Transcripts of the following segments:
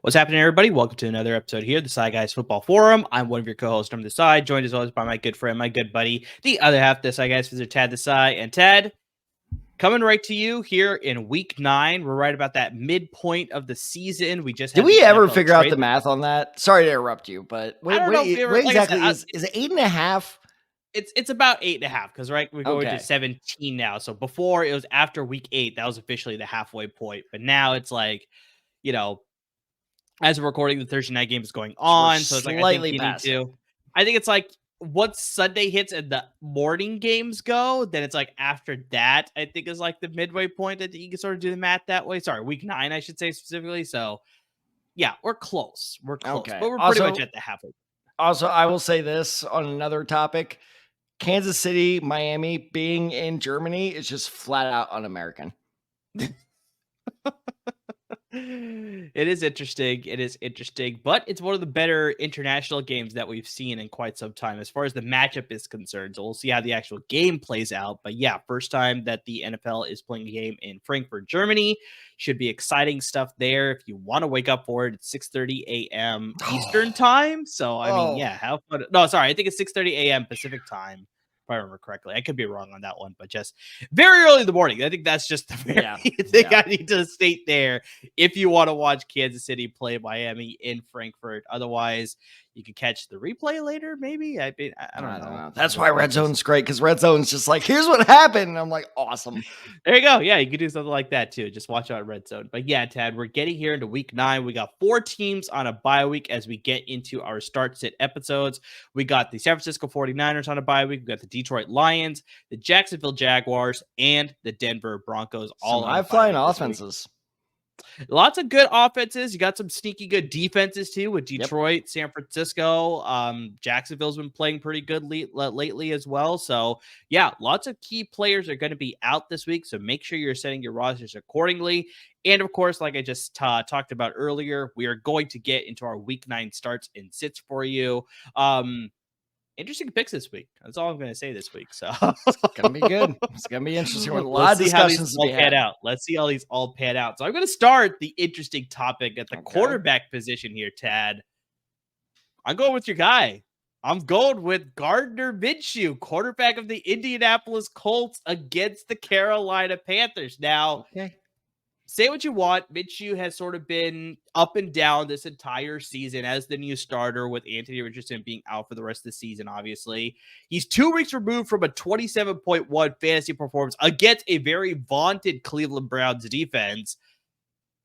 What's happening, everybody? Welcome to another episode here, the Side Guys Football Forum. I'm one of your co-hosts from the side, joined as always by my good friend, my good buddy, the other half of the Side Guys visitor, Tad the Side. And Tad, coming right to you here in Week 9. We're right about that midpoint of the season. We just did we ever figure out the math on that? Sorry to interrupt you, but I don't know if what exactly is it 8.5? It's about 8.5 because we're going to 17 now. So before it was after Week 8, that was officially the halfway point. But now it's like, as we're recording, the Thursday night game is going on, so it's like I think it's like once Sunday hits and the morning games go, then it's like after that, I think is like the midway point that you can sort of do the math that way. Sorry, Week 9, I should say specifically. So yeah, we're close. But we're pretty much at the halfway. Also, I will say this on another topic: Kansas City, Miami being in Germany is just flat out un-American. It is interesting, but it's one of the better international games that we've seen in quite some time as far as the matchup is concerned. So we'll see how the actual game plays out. But yeah, first time that the NFL is playing a game in Frankfurt, Germany. Should be exciting stuff there. If you want to wake up for it, it's 6:30 a.m. Eastern time. So I mean, yeah, how fun. No, sorry, I think it's 6:30 a.m. Pacific time. If I remember correctly. I could be wrong on that one, but just very early in the morning. I think that's just the thing I need to state there. If you want to watch Kansas City play Miami in Frankfurt, otherwise you can catch the replay later. Maybe I don't know. That's why Red Zone's great, because Red Zone's just like, here's what happened. And I'm like, awesome. There you go. Yeah, you can do something like that too. Just watch out Red Zone. But yeah, Tad, we're getting here into Week 9. We got 4 teams on a bye week as we get into our start-sit episodes. We got the San Francisco 49ers on a bye week. We got the Detroit Lions, the Jacksonville Jaguars, and the Denver Broncos. All high-flying offenses. Lots of good offenses. You got some sneaky good defenses too with Detroit, San Francisco. Jacksonville's been playing pretty good lately as well. So yeah, lots of key players are going to be out this week. So make sure you're setting your rosters accordingly. And of course, like I just talked about earlier, we are going to get into our Week 9 starts and sits for you. Interesting picks this week. That's all I'm going to say this week. So it's going to be good. It's going to be interesting. With a lot of discussions to be had. Let's see how these all pan out. So I'm going to start the interesting topic at the quarterback position here, Tad. I'm going with your guy. I'm going with Gardner Minshew, quarterback of the Indianapolis Colts against the Carolina Panthers. Now, say what you want. Minshew has sort of been up and down this entire season as the new starter, with Anthony Richardson being out for the rest of the season, obviously. He's 2 weeks removed from a 27.1 fantasy performance against a very vaunted Cleveland Browns defense.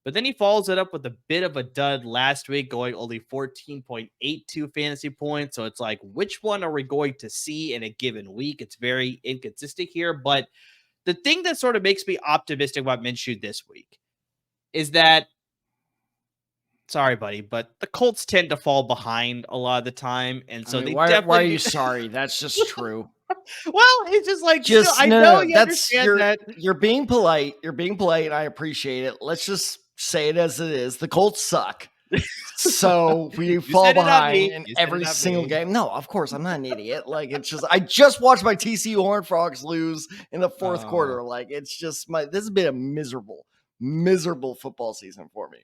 But then he follows it up with a bit of a dud last week, going only 14.82 fantasy points. So it's like, which one are we going to see in a given week? It's very inconsistent here, but the thing that sort of makes me optimistic about Minshew this week is that, sorry, buddy, but the Colts tend to fall behind a lot of the time. And so why are you sorry? That's just true. Well, it's just like, I know you understand that. You're being polite. You're being polite, and I appreciate it. Let's just say it as it is. The Colts suck. So we fall behind in every single game. No, of course, I'm not an idiot. Like, it's just, I just watched my TCU Horned Frogs lose in the fourth quarter. Like, it's just this has been a miserable football season for me.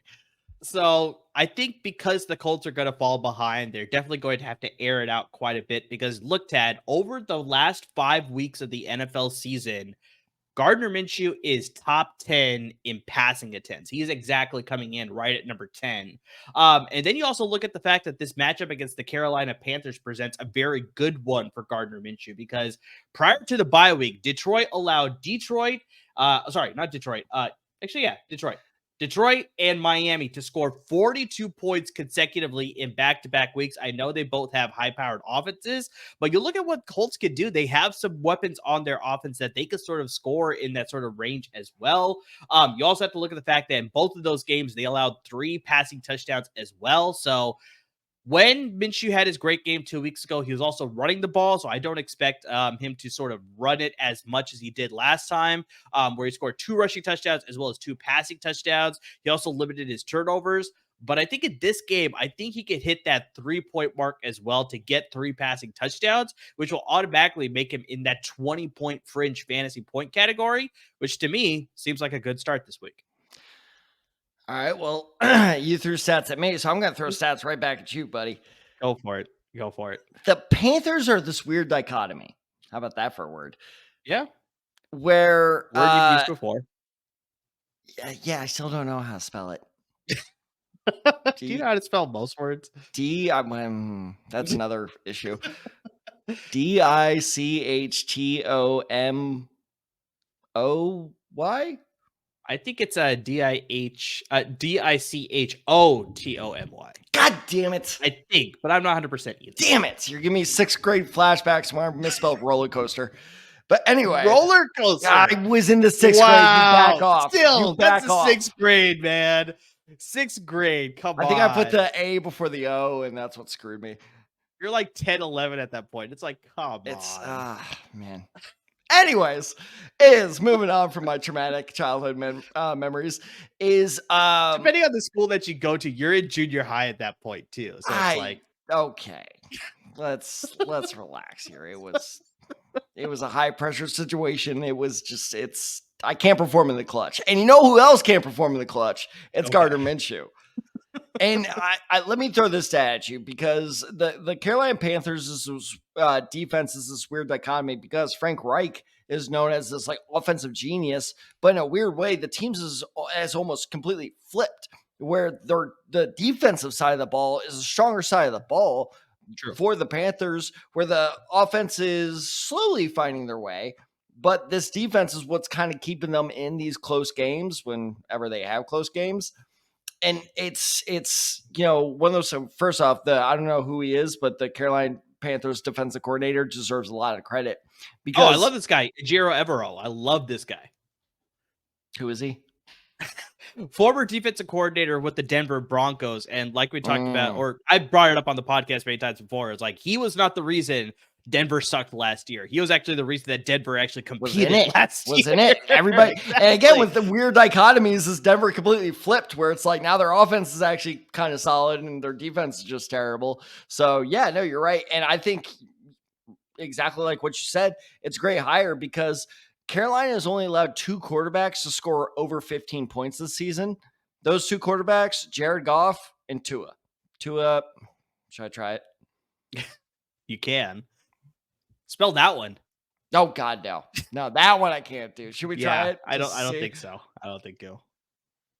So I think because the Colts are going to fall behind, they're definitely going to have to air it out quite a bit, because look, Tad, over the last 5 weeks of the NFL season, Gardner Minshew is top 10 in passing attempts. He is exactly coming in right at number 10. And then you also look at the fact that this matchup against the Carolina Panthers presents a very good one for Gardner Minshew, because prior to the bye week, Detroit allowed Detroit. Detroit and Miami to score 42 points consecutively in back-to-back weeks. I know they both have high-powered offenses, but you look at what Colts could do. They have some weapons on their offense that they could sort of score in that sort of range as well. You also have to look at the fact that in both of those games, they allowed 3 passing touchdowns as well. So when Minshew had his great game 2 weeks ago, he was also running the ball, so I don't expect him to sort of run it as much as he did last time, where he scored 2 rushing touchdowns as well as 2 passing touchdowns. He also limited his turnovers. But I think in this game, I think he could hit that 3-point mark as well to get 3 passing touchdowns, which will automatically make him in that 20-point fringe fantasy point category, which to me seems like a good start this week. All right, well, you threw stats at me, so I'm going to throw stats right back at you, buddy. Go for it. Go for it. The Panthers are this weird dichotomy. How about that for a word? Yeah. Where word you've used before. Yeah, I still don't know how to spell it. Do you know how to spell most words? That's another issue. Dichtomoy? I think it's a Dichtomy. God damn it. I think, but I'm not 100% either. Damn it. You're giving me 6th grade flashbacks where I misspelled roller coaster. But anyway. Roller coaster. I was in the 6th grade. You back off. Still, that's the 6th grade, man. 6th grade. Come on. I think I put the A before the O, and that's what screwed me. You're like 10, 11 at that point. It's like, come on. Man. Anyways, is moving on from my traumatic childhood memories is depending on the school that you go to, you're in junior high at that point too. So it's like, okay, let's relax here. It was a high pressure situation. It was just I can't perform in the clutch, and you know who else can't perform in the clutch? It's Gardner Minshew. And let me throw this stat at you because the Carolina Panthers' defense is this weird dichotomy because Frank Reich is known as this like offensive genius, but in a weird way, the teams has almost completely flipped where the defensive side of the ball is a stronger side of the ball for the Panthers, where the offense is slowly finding their way. But this defense is what's kind of keeping them in these close games whenever they have close games. And it's one of those. So first off, I don't know who he is, but the Carolina Panthers defensive coordinator deserves a lot of credit because I love this guy, Ejiro Evero. I love this guy. Who is he? Former defensive coordinator with the Denver Broncos, and like we talked about, or I brought it up on the podcast many times before. It's like he was not the reason Denver sucked last year. He was actually the reason that Denver actually competed last year. Wasn't it? Everybody. Exactly. And again, with the weird dichotomies, is Denver completely flipped where it's like now their offense is actually kind of solid and their defense is just terrible. So yeah, no, you're right. And I think exactly like what you said, it's a great hire because Carolina has only allowed 2 quarterbacks to score over 15 points this season. Those 2 quarterbacks, Jared Goff and Tua. Tua, should I try it? You can. Spell that one. Oh God, no. No, that one I can't do. Should we try it? I don't think so. I don't think so.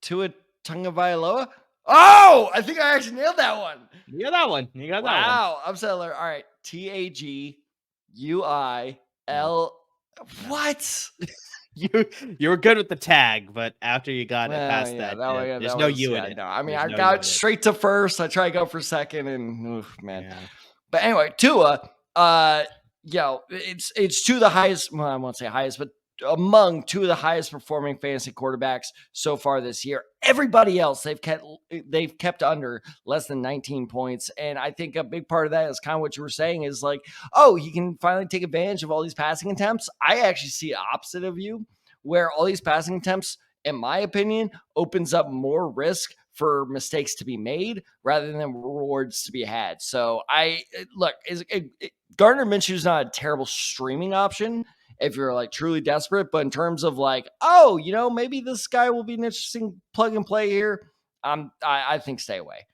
Tua Tagovailoa? Oh, I think I actually nailed that one. You got that one. You got that one. Wow, I'm settler. All right. Taguil. What? You were good with the tag, but after you got it past there's no U in it. No, I mean, I got straight to first. I try to go for second, and man. Yeah. But anyway, Tua, it's 2 of the highest. Well, I won't say highest, but among 2 of the highest performing fantasy quarterbacks so far this year. Everybody else they've kept under less than 19 points, and I think a big part of that is kind of what you were saying is like, oh, he can finally take advantage of all these passing attempts. I actually see the opposite of you, where all these passing attempts, in my opinion, opens up more risk for mistakes to be made rather than rewards to be had. So Gardner Minshew is not a terrible streaming option if you're like truly desperate, but in terms of like, maybe this guy will be an interesting plug and play here. I think stay away.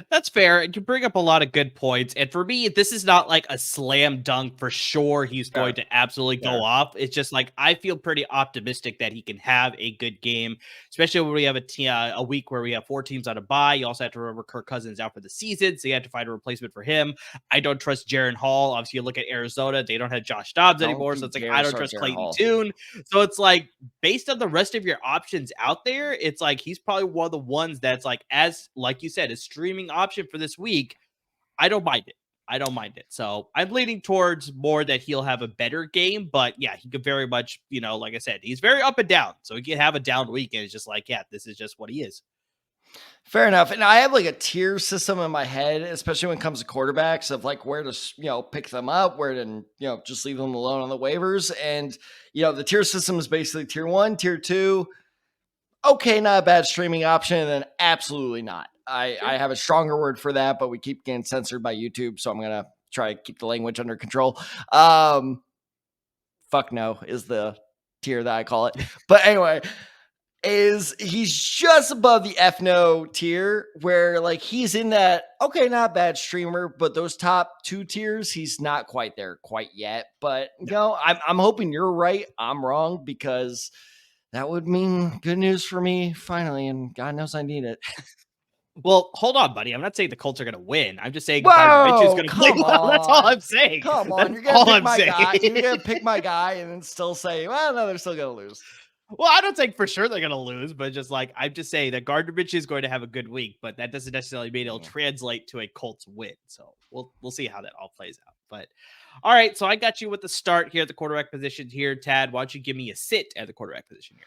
That's fair. You bring up a lot of good points. And for me, this is not like a slam dunk for sure. He's going to absolutely go off. It's just like, I feel pretty optimistic that he can have a good game, especially when we have a week where we have 4 teams on a bye. You also have to remember Kirk Cousins out for the season, so you have to find a replacement for him. I don't trust Jaron Hall. Obviously, you look at Arizona, they don't have Josh Dobbs anymore. So it's like, I don't trust Clayton Tune. So it's like, based on the rest of your options out there, it's like he's probably one of the ones that's like, as like you said, a streaming option for this week. I don't mind it. I don't mind it. So I'm leaning towards more that he'll have a better game, but yeah, he could very much, like I said, he's very up and down. So he can have a down week and it's just like, yeah, this is just what he is. Fair enough. And I have like a tier system in my head, especially when it comes to quarterbacks, of like where to, pick them up, where to, just leave them alone on the waivers. And, the tier system is basically tier 1, tier 2. Okay, not a bad streaming option. And then absolutely not. I have a stronger word for that, but we keep getting censored by YouTube. So I'm going to try to keep the language under control. Fuck no is the tier that I call it. But anyway, he's just above the F no tier where like he's in that, okay, not bad streamer, but those top 2 tiers, he's not quite there quite yet. But I'm hoping you're right. I'm wrong, because that would mean good news for me finally. And God knows I need it. Well, hold on, buddy. I'm not saying the Colts are going to win. I'm just saying Gardner Minshew is going to play well. That's all I'm saying. Come on. You're going to pick my guy. You're going to pick my guy and then still say, well, no, they're still going to lose. Well, I don't think for sure they're going to lose, but just like, I'm just saying that Gardner Minshew is going to have a good week, but that doesn't necessarily mean it'll translate to a Colts win. So we'll see how that all plays out. But all right, so I got you with the start here at the quarterback position here. Tad, why don't you give me a sit at the quarterback position here?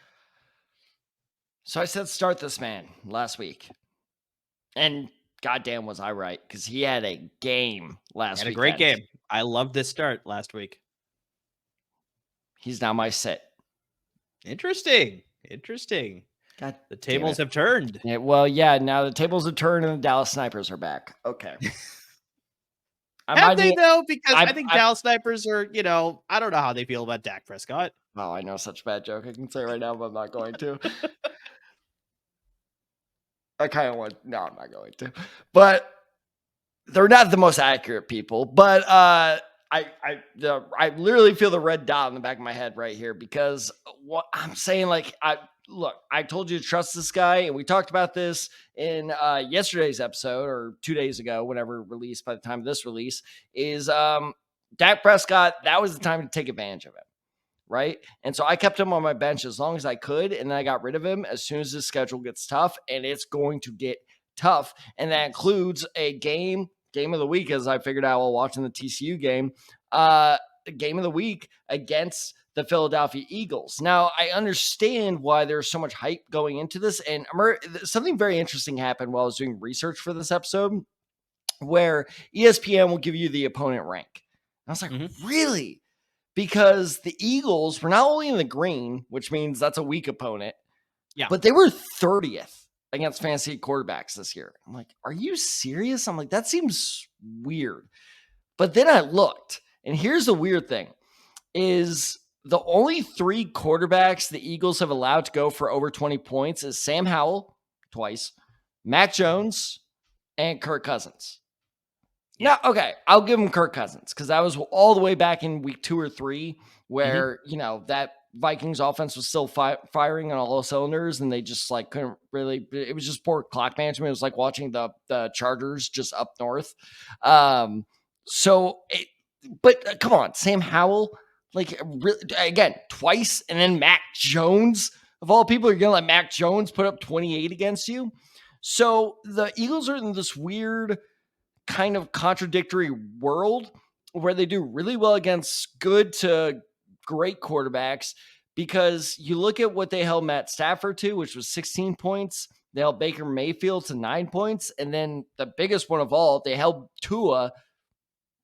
So I said start this man last week. And goddamn was I right, because he had a game last week. A great game. I loved this start last week. He's now my sit. Interesting. God, the tables have turned. Yeah, well, yeah, now the tables have turned and the Dallas Snipers are back. Okay. Have they, though? Because I think Dallas Snipers are, I don't know how they feel about Dak Prescott. Oh, I know, such a bad joke I can say right now, but I'm not going to. I kind of want. No, I'm not going to. But they're not the most accurate people. But I literally feel the red dot in the back of my head right here, because what I'm saying, like, I told you to trust this guy, and we talked about this in yesterday's episode or 2 days ago, whenever released. By the time of this release, is Dak Prescott. That was the time to take advantage of him. Right. And so I kept him on my bench as long as I could. And then I got rid of him as soon as his schedule gets tough, and it's going to get tough. And that includes a game of the week, as I figured out while watching the TCU game, game of the week against the Philadelphia Eagles. Now, I understand why there's so much hype going into this. And something very interesting happened while I was doing research for this episode, where ESPN will give you the opponent rank. And I was like, really? Because the Eagles were not only in the green, which means that's a weak opponent, but they were 30th against fantasy quarterbacks this year. I'm like, are you serious? I'm like, that seems weird. But then I looked, and here's the weird thing, is the only 3 quarterbacks the Eagles have allowed to go for over 20 points is Sam Howell, twice, Mac Jones, and Kirk Cousins. Yeah. Now, okay, I'll give him Kirk Cousins, because that was all the way back in week 2 or 3 where, that Vikings offense was still firing on all cylinders, and they just like couldn't really, it was just poor clock management. It was like watching the Chargers just up north. But come on, Sam Howell, like again, twice, and then Mac Jones, of all people, you're going to let Mac Jones put up 28 against you. So the Eagles are in this weird kind of contradictory world where they do really well against good to great quarterbacks, because you look at what they held Matt Stafford to, which was 16 points. They held Baker Mayfield to 9 points. And then the biggest one of all, they held Tua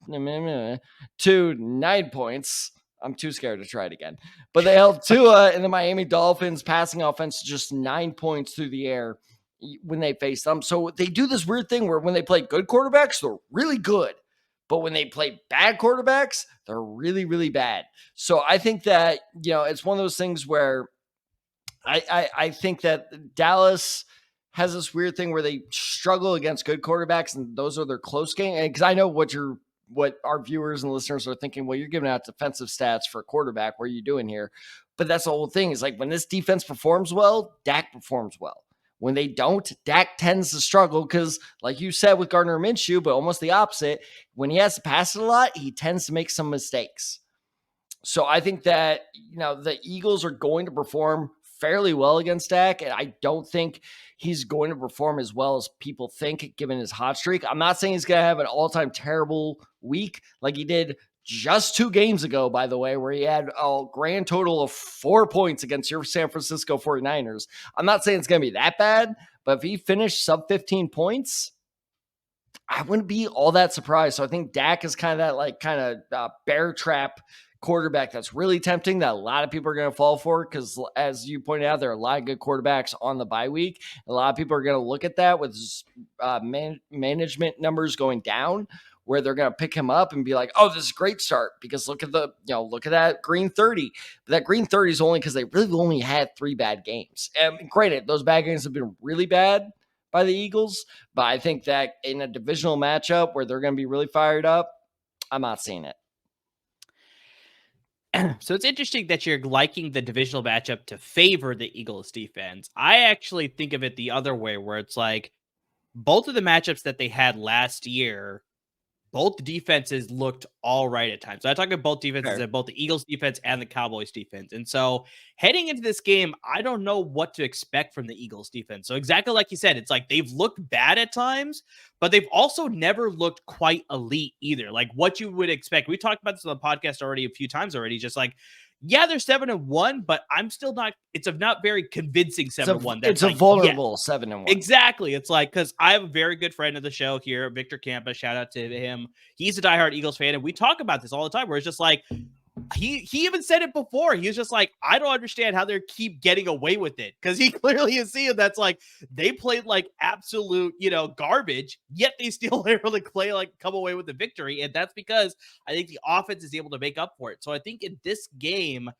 to 9 points. I'm too scared to try it again. But they held Tua and the Miami Dolphins passing offense just 9 points through the air when they face them. So they do this weird thing where when they play good quarterbacks, they're really good. But when they play bad quarterbacks, they're really, really bad. So I think that, it's one of those things where I think that Dallas has this weird thing where they struggle against good quarterbacks, and those are their close game. Because I know what our viewers and listeners are thinking. Well, you're giving out defensive stats for a quarterback. What are you doing here? But that's the whole thing. Is like when this defense performs well, Dak performs well. When they don't, Dak tends to struggle because, like you said with Gardner Minshew, but almost the opposite. When he has to pass it a lot, he tends to make some mistakes. So I think that, the Eagles are going to perform fairly well against Dak, and I don't think he's going to perform as well as people think, given his hot streak. I'm not saying he's going to have an all-time terrible week like he did just 2 games ago, by the way, where he had a grand total of 4 points against your San Francisco 49ers. I'm not saying it's going to be that bad, but if he finished sub 15 points, I wouldn't be all that surprised. So I think Dak is kind of that bear trap quarterback that's really tempting that a lot of people are going to fall for, because as you pointed out, there are a lot of good quarterbacks on the bye week. A lot of people are going to look at that with management numbers going down, where they're going to pick him up and be like, oh, this is a great start, because look at that green 30. But that green 30 is only because they really only had 3 bad games. And granted, those bad games have been really bad by the Eagles, but I think that in a divisional matchup where they're going to be really fired up, I'm not seeing it. So it's interesting that you're liking the divisional matchup to favor the Eagles defense. I actually think of it the other way, where it's like both of the matchups that they had last year, both defenses looked all right at times. So I talk about both defenses, Fair. both the Eagles defense and the Cowboys defense. And so heading into this game, I don't know what to expect from the Eagles defense. So exactly like you said, it's like they've looked bad at times, but they've also never looked quite elite either. Like what you would expect. We talked about this on the podcast already a few times already. Just like, yeah, they're 7-1, but I'm still not. It's a not very convincing 7-1. It's a vulnerable 7-1. Exactly. It's like, because I have a very good friend of the show here, Victor Campa. Shout out to him. He's a diehard Eagles fan, and we talk about this all the time. Where it's just like he even said it before. He was just like, I don't understand how they keep getting away with it, because he clearly is seeing that's like they played like absolute garbage, yet they still really come away with the victory, and that's because I think the offense is able to make up for it. So I think in this game,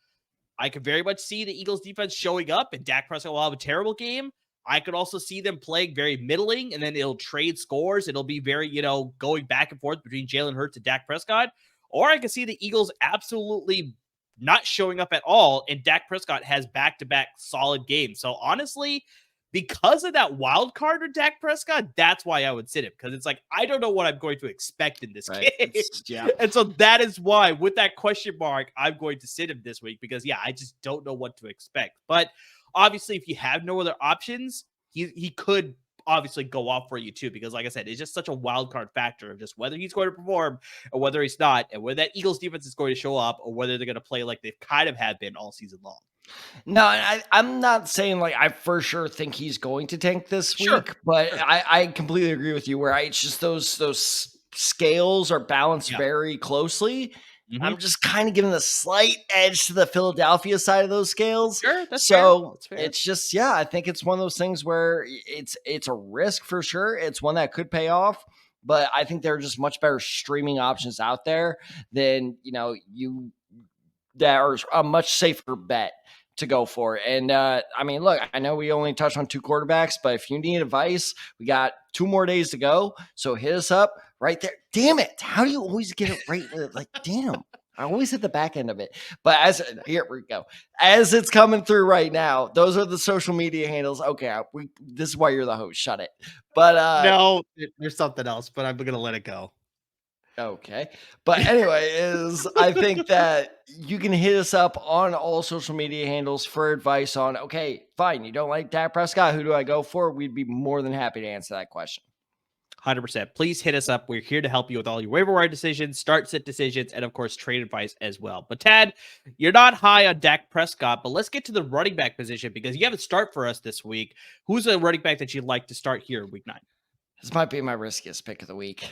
I could very much see the Eagles defense showing up, and Dak Prescott will have a terrible game. I could also see them playing very middling, and then it'll trade scores. It'll be very, going back and forth between Jalen Hurts and Dak Prescott. Or I could see the Eagles absolutely not showing up at all, and Dak Prescott has back-to-back solid games. So honestly, because of that wild card with Dak Prescott, that's why I would sit him, because it's like, I don't know what I'm going to expect in this game. Yeah. And so that is why, with that question mark, I'm going to sit him this week, because, I just don't know what to expect. But obviously, if you have no other options, he could obviously go off for you too, because like I said, it's just such a wild card factor of just whether he's going to perform or whether he's not, and whether that Eagles defense is going to show up or whether they're going to play like they've kind of had been all season long. No, I'm not saying like I for sure think he's going to tank this week, but I completely agree with you where it's just those scales are balanced very closely. Mm-hmm. I'm just kind of giving the slight edge to the Philadelphia side of those scales. Sure, that's so fair. It's just, I think it's one of those things where it's a risk for sure. It's one that could pay off, but I think there are just much better streaming options out there than, that are a much safer bet to go for. And I mean, look, I know we only touched on 2 quarterbacks, but if you need advice, we got 2 more days to go. So hit us up right there. Damn it. How do you always get it right? Like, damn. I always hit the back end of it. But here we go. As it's coming through right now, those are the social media handles. Okay, this is why you're the host. Shut it. But no, there's something else, but I'm going to let it go. Okay. But anyway, I think that you can hit us up on all social media handles for advice on, okay, fine, you don't like Dak Prescott, who do I go for? We'd be more than happy to answer that question. 100%. Please hit us up. We're here to help you with all your waiver wire decisions, start sit decisions, and of course, trade advice as well. But Tad, you're not high on Dak Prescott, but let's get to the running back position, because you have a start for us this week. Who's a running back that you'd like to start here in week 9? This might be my riskiest pick of the week.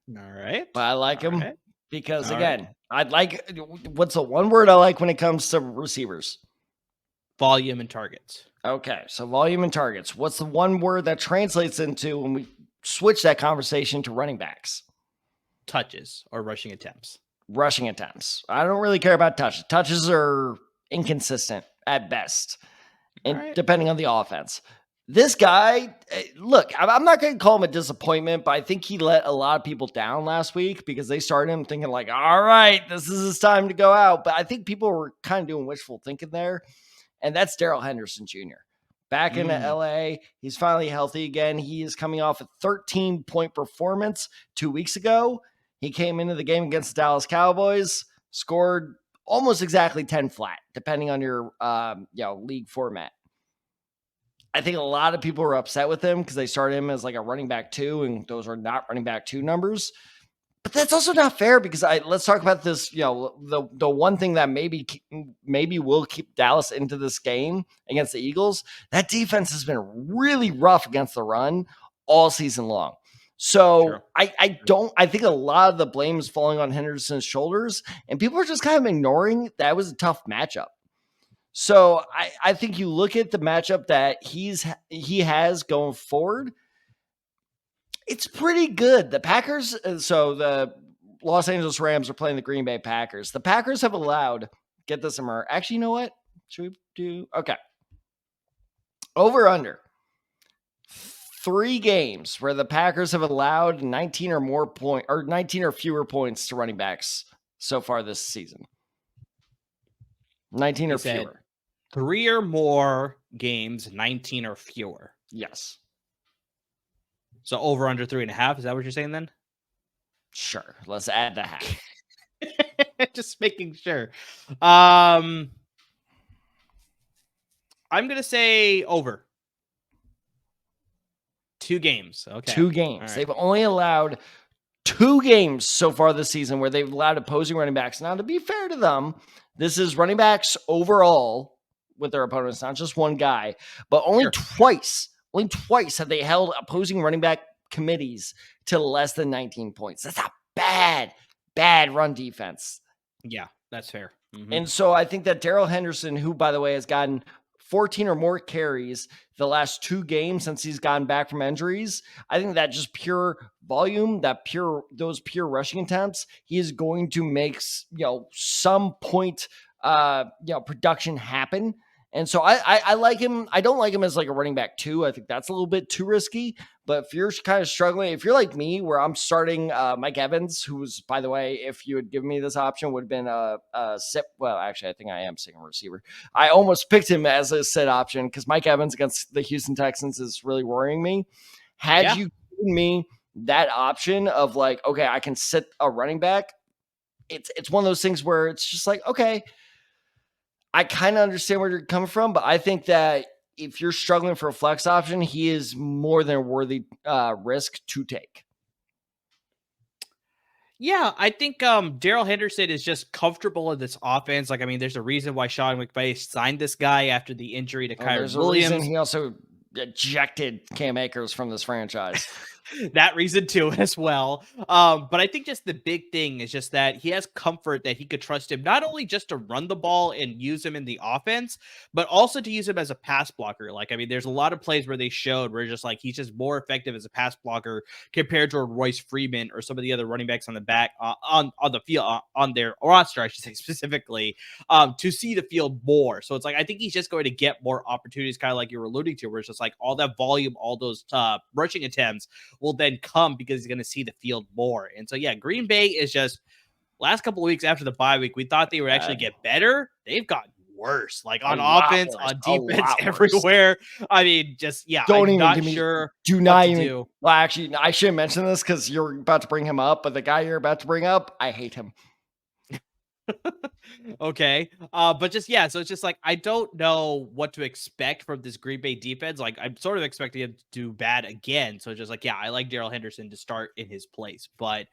All right. But I like him because, again, I'd like what's the one word I like when it comes to receivers? Volume and targets. Okay. So volume and targets. What's the one word that translates into when we switch that conversation to running backs? Touches or rushing attempts. Rushing attempts. I don't really care about touches. Touches are inconsistent at best, and depending on the offense. This guy, look, I'm not going to call him a disappointment, but I think he let a lot of people down last week because they started him thinking like, all right, this is his time to go out. But I think people were kind of doing wishful thinking there. And that's Darrell Henderson Jr. Back in LA. He's finally healthy again. He is coming off a 13-point performance 2 weeks ago. He came into the game against the Dallas Cowboys, scored almost exactly 10 flat, depending on your league format. I think a lot of people were upset with him because they started him as like a running back 2, and those are not running back 2 numbers. But that's also not fair because let's talk about this. The one thing that maybe will keep Dallas into this game against the Eagles, that defense has been really rough against the run all season long. So sure. I think a lot of the blame is falling on Henderson's shoulders, and people are just kind of ignoring that was a tough matchup. So I think you look at the matchup that he has going forward, it's pretty good. The Packers, so the Los Angeles Rams are playing the Green Bay Packers. The Packers have allowed, get this, Amar. Actually, you know what? Should we do? Okay. Over under 3 games where the Packers have allowed 19 or fewer points to running backs so far this season. 19 or fewer. 3 or more games, 19 or fewer. Yes. So over under 3.5. Is that what you're saying then? Sure. Let's add the half. Just making sure. I'm going to say over. 2 games. Okay. 2 games. Right. They've only allowed 2 games so far this season where they've allowed opposing running backs. Now, to be fair to them, this is running backs overall with their opponents, not just one guy, but only twice have they held opposing running back committees to less than 19 points. That's a bad run defense. Yeah, that's fair. Mm-hmm. And so I think that Darrell Henderson, who, by the way, has gotten 14 or more carries the last 2 games since he's gotten back from injuries, I think that just pure volume, those pure rushing attempts, he is going to make, some point, production happen. And so I like him. I don't like him as like a running back 2. I think that's a little bit too risky. But if you're kind of struggling, if you're like me, where I'm starting Mike Evans, who's, by the way, if you had given me this option, would have been a sit. Well, actually, I think I am sitting receiver. I almost picked him as a sit option because Mike Evans against the Houston Texans is really worrying me. Had you given me that option of like, okay, I can sit a running back, it's one of those things where it's just like, okay, I kind of understand where you're coming from, but I think that if you're struggling for a flex option, he is more than a worthy risk to take. Yeah, I think Darrell Henderson is just comfortable in this offense. Like, I mean, there's a reason why Sean McVay signed this guy after the injury to Kyren Williams. Reason he also ejected Cam Akers from this franchise. That reason too as well. But I think just the big thing is just that he has comfort that he could trust him not only just to run the ball and use him in the offense, but also to use him as a pass blocker. Like, I mean, there's a lot of plays where they showed where just like he's just more effective as a pass blocker compared to a Royce Freeman or some of the other running backs on the back on the field on their roster, I should say specifically, to see the field more. So it's like I think he's just going to get more opportunities, kind of like you were alluding to, where it's just like all that volume, all those rushing attempts will then come because he's going to see the field more. And so, yeah, Green Bay is just last couple of weeks after the bye week, we thought they would actually get better. They've gotten worse, like on offense, on defense, everywhere. I mean, just, yeah, I'm not sure. Do not even do. Well, actually, I shouldn't mention this because you're about to bring him up, but the guy you're about to bring up, I hate him. Okay. But just, yeah, so it's just like, I don't know what to expect from this Green Bay defense. Like, I'm sort of expecting him to do bad again. So just like, yeah, I like Darrell Henderson to start in his place. But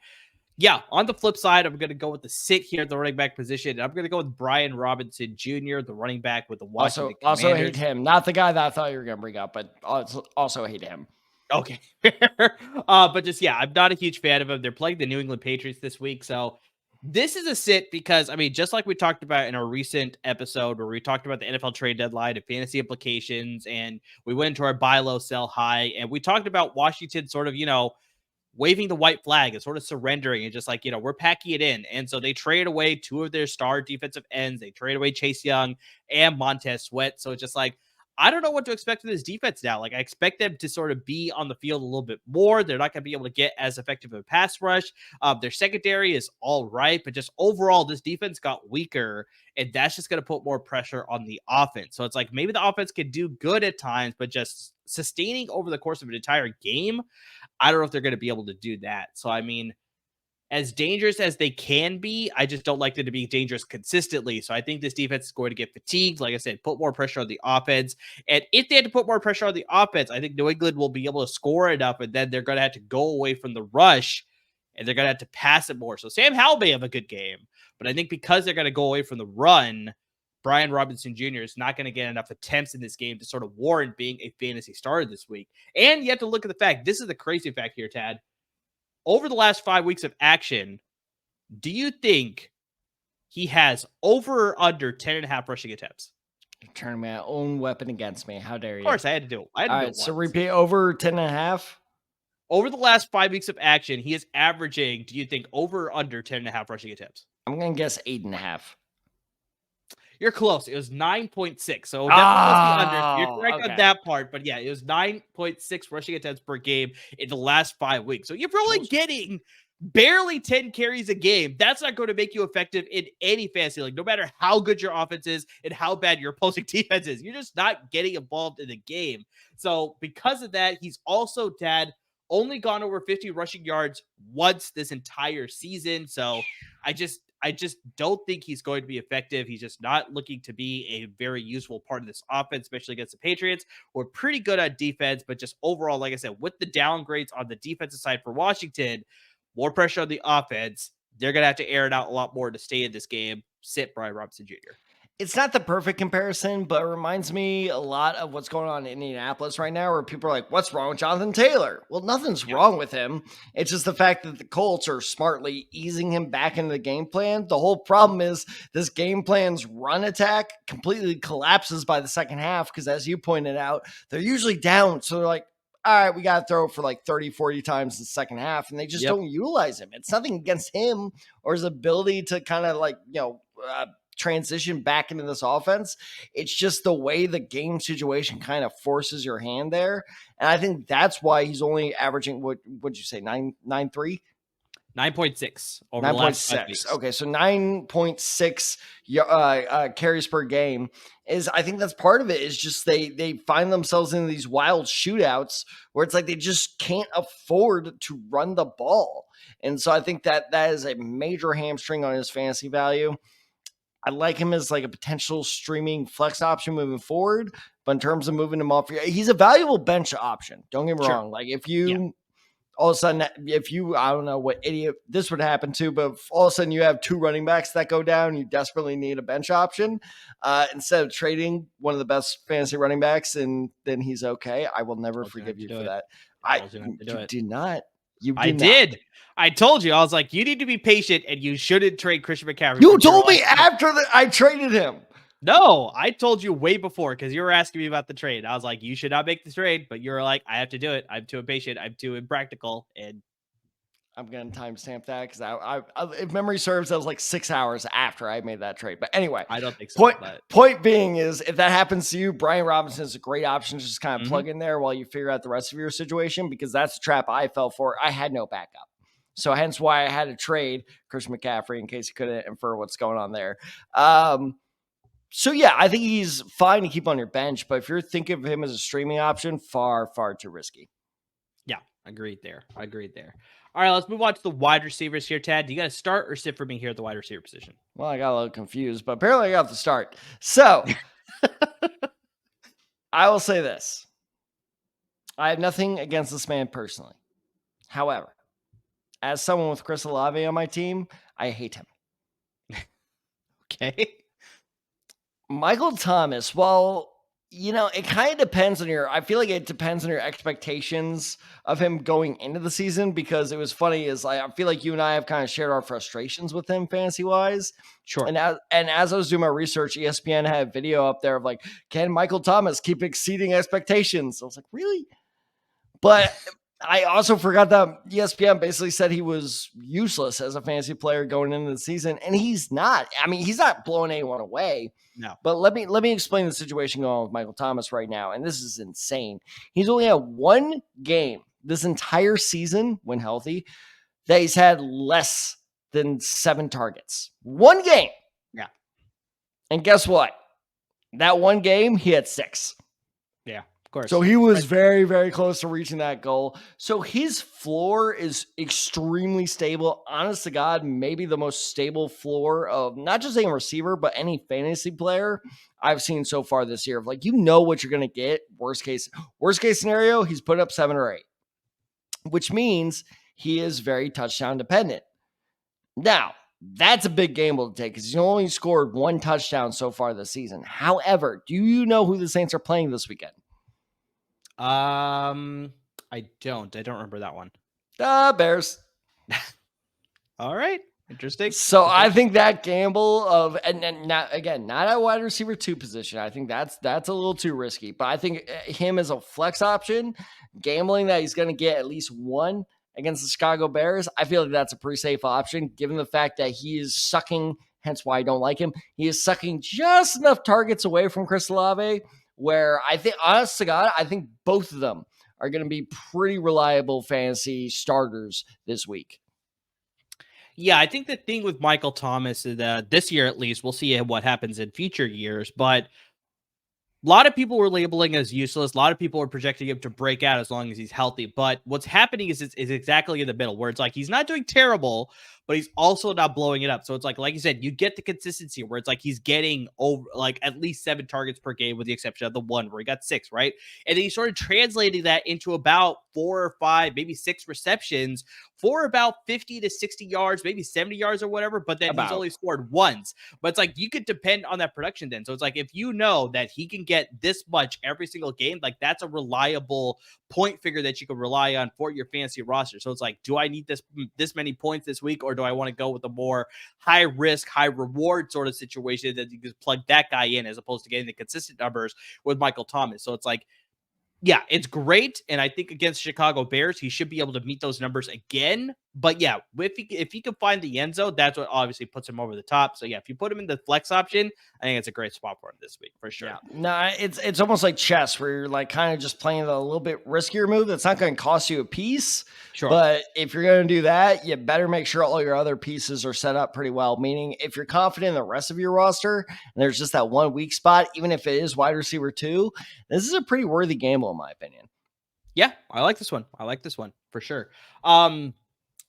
yeah, on the flip side, I'm going to go with the sit here at the running back position. I'm going to go with Brian Robinson Jr., the running back with the Washington Commanders. Also hate him. Not the guy that I thought you were going to bring up, but also hate him. Okay. But just, yeah, I'm not a huge fan of him. They're playing the New England Patriots this week. So this is a sit because, I mean, just like we talked about in a recent episode where we talked about the NFL trade deadline and fantasy implications, and we went into our buy low, sell high, and we talked about Washington sort of, waving the white flag and sort of surrendering and just like, we're packing it in. And so they trade away 2 of their star defensive ends. They trade away Chase Young and Montez Sweat. So it's just like, I don't know what to expect from this defense now. Like, I expect them to sort of be on the field a little bit more. They're not going to be able to get as effective of a pass rush. Their secondary is all right, but just overall, this defense got weaker, and that's just going to put more pressure on the offense. So it's like maybe the offense can do good at times, but just sustaining over the course of an entire game, I don't know if they're going to be able to do that. So, I mean, as dangerous as they can be, I just don't like them to be dangerous consistently. So I think this defense is going to get fatigued. Like I said, put more pressure on the offense. And if they had to put more pressure on the offense, I think New England will be able to score enough, and then they're going to have to go away from the rush, and they're going to have to pass it more. So Sam Howell may have a good game, but I think because they're going to go away from the run, Brian Robinson Jr. is not going to get enough attempts in this game to sort of warrant being a fantasy starter this week. And you have to look at the fact, this is the crazy fact here, Tad. Over the last 5 weeks of action, do you think he has over or under 10.5 rushing attempts? You're turning my own weapon against me. How dare you? Of course, I had to do it. All right, so repeat over 10.5. Over the last 5 weeks of action, he is averaging, do you think, over or under 10.5 rushing attempts? I'm going to guess 8.5. You're close. It was 9.6. So definitely under. You're correct on that part. But yeah, it was 9.6 rushing attempts per game in the last 5 weeks. So you're probably getting barely 10 carries a game. That's not going to make you effective in any fantasy league, no matter how good your offense is and how bad your opposing defense is. You're just not getting involved in the game. So because of that, he's also, Dad, only gone over 50 rushing yards once this entire season. So I just don't think he's going to be effective. He's just not looking to be a very useful part of this offense, especially against the Patriots. We're pretty good on defense, but just overall, like I said, with the downgrades on the defensive side for Washington, more pressure on the offense, they're going to have to air it out a lot more to stay in this game. Sit Brian Robinson Jr. It's not the perfect comparison, but it reminds me a lot of what's going on in Indianapolis right now, where people are like, what's wrong with Jonathan Taylor? Well, nothing's wrong with him. It's just the fact that the Colts are smartly easing him back into the game plan. The whole problem is this game plan's run attack completely collapses by the second half because, as you pointed out, they're usually down. So they're like, all right, we got to throw for like 30, 40 times in the second half, and they just don't utilize him. It's nothing against him or his ability to kind of like, transition back into this offense. It's just the way the game situation kind of forces your hand there. And I think that's why he's only averaging, what'd you say, 9.3? 9.6 over 9.6. Okay, so 9.6 carries per game is, I think that's part of it, is just they find themselves in these wild shootouts where it's like they just can't afford to run the ball. And so I think that is a major hamstring on his fantasy value. I like him as like a potential streaming flex option moving forward, but in terms of moving him off, he's a valuable bench option. Don't get me wrong. Like if you all of a sudden, I don't know what idiot this would happen to, but if all of a sudden you have two running backs that go down, you desperately need a bench option instead of trading one of the best fantasy running backs, and then he's okay. I will never forgive you for that. You did not. I did. I told you. I was like, you need to be patient, and you shouldn't trade Christian McCaffrey. You told me after I traded him. No, I told you way before because you were asking me about the trade. I was like, you should not make the trade, but you were like, I have to do it. I'm too impatient. I'm too impractical. And I'm going to timestamp that because I if memory serves, that was like 6 hours after I made that trade. But anyway, I don't think so. Point being is, if that happens to you, Brian Robinson is a great option to just kind of plug in there while you figure out the rest of your situation, because that's the trap I fell for. I had no backup. So hence why I had to trade Christian McCaffrey in case you couldn't infer what's going on there. So yeah, I think he's fine to keep on your bench, but if you're thinking of him as a streaming option, far, far too risky. Yeah, agreed there. All right, let's move on to the wide receivers here, Tad. Do you got to start or sit for me here at the wide receiver position? Well, I got a little confused, but apparently I got to start. So I will say this. I have nothing against this man personally. However, as someone with Chris Olave on my team, I hate him. Okay. Michael Thomas, well, it kind of depends on I feel like it depends on your expectations of him going into the season, because it was funny is I feel like you and I have kind of shared our frustrations with him fantasy wise. Sure. And as I was doing my research, ESPN had a video up there of like, can Michael Thomas keep exceeding expectations? I was like, really? But I also forgot that ESPN basically said he was useless as a fantasy player going into the season, and he's not. I mean, he's not blowing anyone away. No. But let me explain the situation going on with Michael Thomas right now, and this is insane. He's only had one game this entire season, when healthy, that he's had less than 7 targets. One game. Yeah. And guess what? That one game, he had 6. Yeah. course. So he was very, very close to reaching that goal. So his floor is extremely stable. Honest to God, maybe the most stable floor of not just a receiver, but any fantasy player I've seen so far this year. Like, you know what you're going to get. Worst case scenario, he's put up 7 or 8, which means he is very touchdown dependent. Now, that's a big gamble to take because he's only scored 1 touchdown so far this season. However, do you know who the Saints are playing this weekend? I don't remember that one. Bears. All right. Interesting. So I think that gamble of, and not a wide receiver 2 position. I think that's a little too risky, but I think him as a flex option, gambling that he's going to get at least 1 against the Chicago Bears, I feel like that's a pretty safe option given the fact that he is sucking, hence why I don't like him. He is sucking just enough targets away from Chris Olave, where I think, honest to God, I think both of them are going to be pretty reliable fantasy starters this week. Yeah, I think the thing with Michael Thomas is that this year, at least, we'll see what happens in future years, but a lot of people were labeling as useless. A lot of people are projecting him to break out as long as he's healthy. But what's happening is exactly in the middle, where it's like he's not doing terrible, but he's also not blowing it up. So it's like you said, you get the consistency where it's like he's getting over like at least 7 targets per game, with the exception of the one where he got 6, right? And then he started translating that into about 4 or 5, maybe 6 receptions for about 50 to 60 yards, maybe 70 yards or whatever. But then he's only scored once. But it's like you could depend on that production then. So it's like if you know that he can get this much every single game, like that's a reliable point figure that you can rely on for your fantasy roster. So it's like, do I need this many points this week, or do I want to go with a more high risk, high reward sort of situation that you can plug that guy in as opposed to getting the consistent numbers with Michael Thomas? So it's like, yeah, it's great. And I think against Chicago Bears, he should be able to meet those numbers again. But yeah, if he can find the end zone, that's what obviously puts him over the top. So yeah, if you put him in the flex option, I think it's a great spot for him this week for sure. Yeah. No, it's almost like chess where you're like kind of just playing a little bit riskier move that's not going to cost you a piece. Sure. But if you're going to do that, you better make sure all your other pieces are set up pretty well. Meaning if you're confident in the rest of your roster and there's just that one weak spot, even if it is wide receiver 2, this is a pretty worthy gamble in my opinion. Yeah, I like this one. For sure.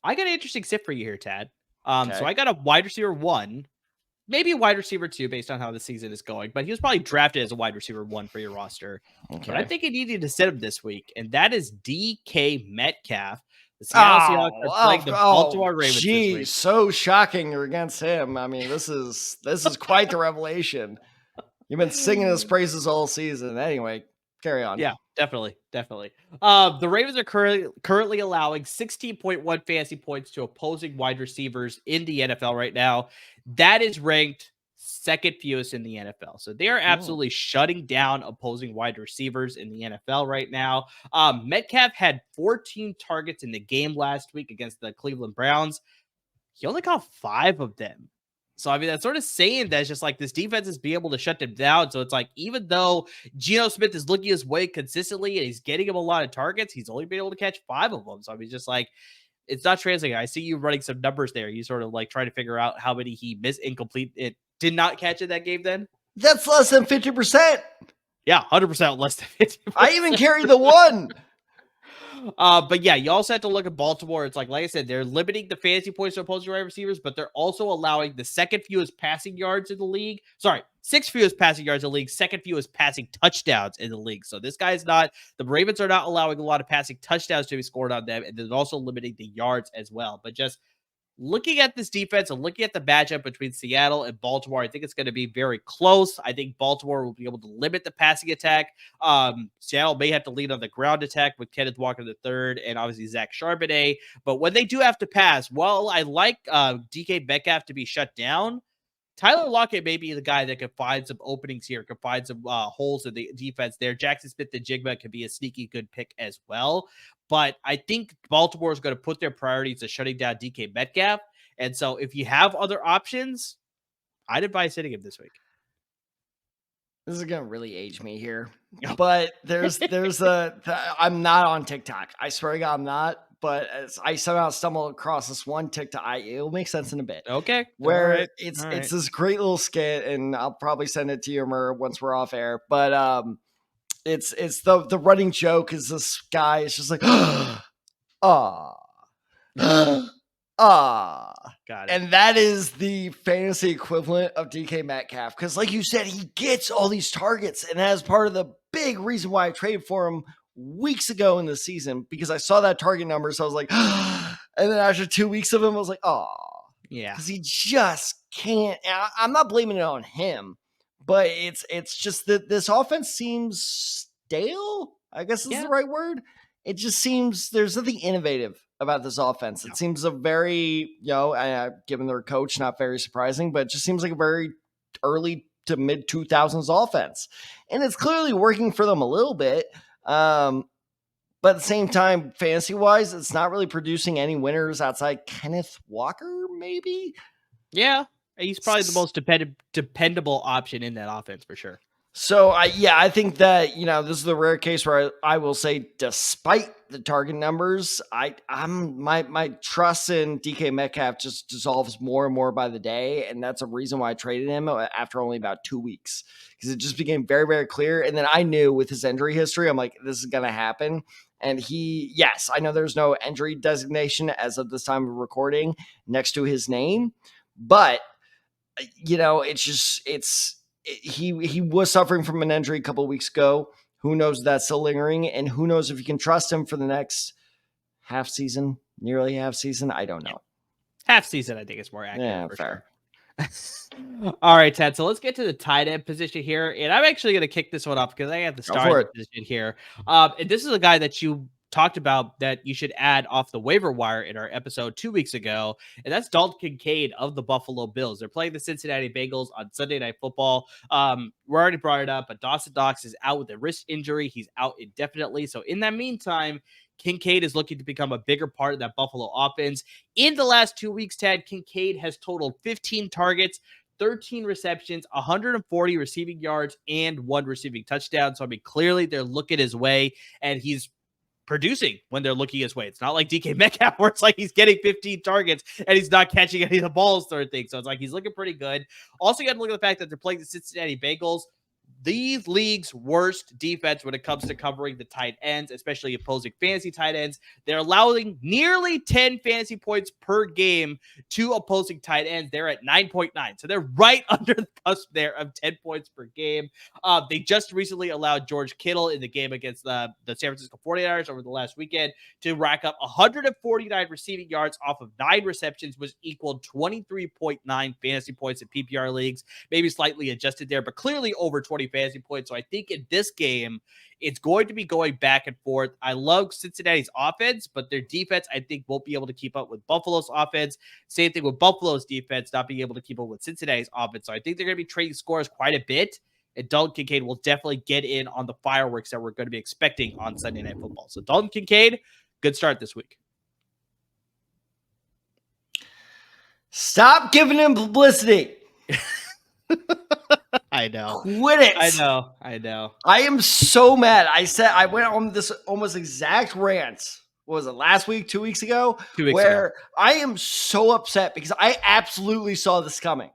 I got an interesting sit for you here, Tad. Okay. So I got a wide receiver 1, maybe a wide receiver 2 based on how the season is going, but he was probably drafted as a wide receiver 1 for your roster. Okay. But I think you needed to sit him this week, and that is DK Metcalf. The Seattle Seahawks are playing the Baltimore Ravens this week. So shocking you're against him. I mean, this is quite the revelation. You've been singing his praises all season. Anyway, carry on. Yeah, definitely. The Ravens are currently allowing 16.1 fantasy points to opposing wide receivers in the NFL right now. That is ranked second fewest in the NFL. So they are absolutely shutting down opposing wide receivers in the NFL right now. Metcalf had 14 targets in the game last week against the Cleveland Browns. He only caught 5 of them. So, I mean, that's sort of saying that it's just like this defense is being able to shut them down. So it's like, even though Geno Smith is looking his way consistently and he's getting him a lot of targets, he's only been able to catch 5 of them. So, I mean, just like, it's not translating. I see you running some numbers there. You sort of like trying to figure out how many he missed incomplete. It did not catch in that game then? That's less than 50%. Yeah, 100% less than 50%. I even carried the 1. But yeah, you also have to look at Baltimore. It's like I said, they're limiting the fantasy points to opposing wide receivers, but they're also allowing the second fewest passing yards in the league. Sorry, 6th fewest passing yards in the league, second fewest passing touchdowns in the league. So this guy's not, the Ravens are not allowing a lot of passing touchdowns to be scored on them, and they're also limiting the yards as well. But just looking at this defense and looking at the matchup between Seattle and Baltimore, I think it's going to be very close. I think Baltimore will be able to limit the passing attack. Seattle may have to lead on the ground attack with Kenneth Walker III and obviously Zach Charbonnet. But when they do have to pass, well, I like DK Metcalf to be shut down. Tyler Lockett may be the guy that could find some openings here, could find some holes in the defense there. Jackson Smith-Njigba could be a sneaky good pick as well. But I think Baltimore is going to put their priorities to shutting down DK Metcalf. And so if you have other options, I'd advise sitting him this week. This is going to really age me here. But I'm not on TikTok. I swear to God, I'm not. But as I somehow stumbled across this one TikTok, it'll make sense in a bit. Okay. Where it's this great little skit, and I'll probably send it to you, Murr, once we're off air. But It's the running joke is this guy is just like, ah. Got it. And that is the fantasy equivalent of DK Metcalf. Because like you said, he gets all these targets. And that is part of the big reason why I traded for him weeks ago in the season, because I saw that target number. So I was like, and then after 2 weeks of him, I was like, yeah. Because he just can't. I'm not blaming it on him, but it's just that this offense seems stale, I guess is the right word. It just seems there's nothing innovative about this offense. It seems a very, given their coach, not very surprising, but it just seems like a very early to mid 2000s offense. And it's clearly working for them a little bit. But at the same time, fantasy wise, it's not really producing any winners outside Kenneth Walker, maybe. Yeah. He's probably the most dependable option in that offense for sure. So, I think that, this is the rare case where I will say, despite the target numbers, my trust in DK Metcalf just dissolves more and more by the day. And that's a reason why I traded him after only about 2 weeks, because it just became very, very clear. And then I knew with his injury history, I'm like, this is going to happen. And I know there's no injury designation as of this time of recording next to his name, but he was suffering from an injury a couple of weeks ago. Who knows if that's still lingering, and who knows if you can trust him for the next half season, nearly half season. I don't know. Half season, I think is more accurate. Yeah, for fair. Sure. All right, Ted. So let's get to the tight end position here, and I'm actually going to kick this one off because I have the starting position here. And this is a guy that you talked about that you should add off the waiver wire in our episode 2 weeks ago, and that's Dalton Kincaid of the Buffalo Bills. They're playing the Cincinnati Bengals on Sunday Night Football. We already brought it up, but Dawson Knox is out with a wrist injury. He's out indefinitely. So in that meantime, Kincaid is looking to become a bigger part of that Buffalo offense. In the last 2 weeks, Ted, Kincaid has totaled 15 targets, 13 receptions, 140 receiving yards, and 1 receiving touchdown. So, I mean, clearly they're looking his way, and he's producing when they're looking his way. It's not like DK Metcalf where it's like he's getting 15 targets and he's not catching any of the balls sort of thing. So it's like he's looking pretty good. Also, you got to look at the fact that they're playing the Cincinnati Bengals, the league's worst defense when it comes to covering the tight ends, especially opposing fantasy tight ends. They're allowing nearly 10 fantasy points per game to opposing tight ends. They're at 9.9. So they're right under the cusp there of 10 points per game. They just recently allowed George Kittle in the game against the San Francisco 49ers over the last weekend to rack up 149 receiving yards off of 9 receptions, which equaled 23.9 fantasy points in PPR leagues. Maybe slightly adjusted there, but clearly over 20 fantasy points. So I think in this game, it's going to be going back and forth. I love Cincinnati's offense, but their defense, I think, won't be able to keep up with Buffalo's offense. Same thing with Buffalo's defense, not being able to keep up with Cincinnati's offense. So I think they're going to be trading scores quite a bit. And Dalton Kincaid will definitely get in on the fireworks that we're going to be expecting on Sunday Night Football. So Dalton Kincaid, good start this week. Stop giving him publicity. I know. Quit it. I know. I am so mad. I went on this almost exact rant. What was it, last week, 2 weeks ago? 2 weeks where ago. I am so upset because I absolutely saw this coming.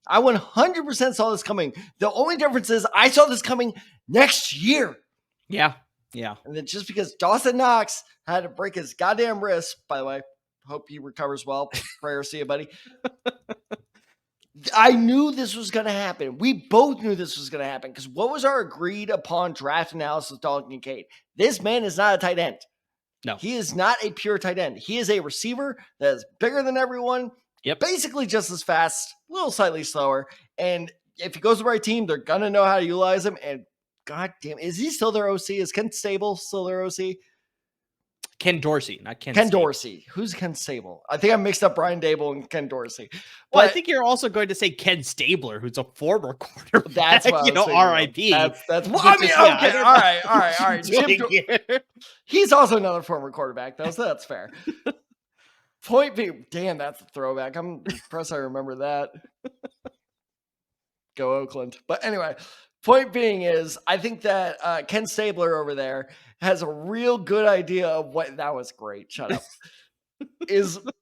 I 100% saw this coming. The only difference is I saw this coming next year. Yeah. And then just because Dawson Knox had to break his goddamn wrist, by the way, hope he recovers well. Prayers to you, buddy. I knew this was going to happen. We both knew this was going to happen because what was our agreed upon draft analysis with Dalton Kincaid? This man is not a tight end. No. He is not a pure tight end. He is a receiver that is bigger than everyone. Yep. Basically just as fast, a little slightly slower. And if he goes to the right team, they're going to know how to utilize him. And God damn, is he still their OC? Is Ken Stable still their OC? Ken Dorsey, not Ken Ken Stable. Dorsey. Who's Ken Stable? I think I mixed up Brian Dable and Ken Dorsey. Well, I think you're also going to say Ken Stabler, who's a former quarterback. That's what R.I.p. That's well, I mean, okay, all right. He's also another former quarterback, though, so that's fair. Point being, damn, that's a throwback. I'm impressed I remember that. Go Oakland. But anyway, point being is, I think that Ken Stabler over there has a real good idea of what that was great. Shut up.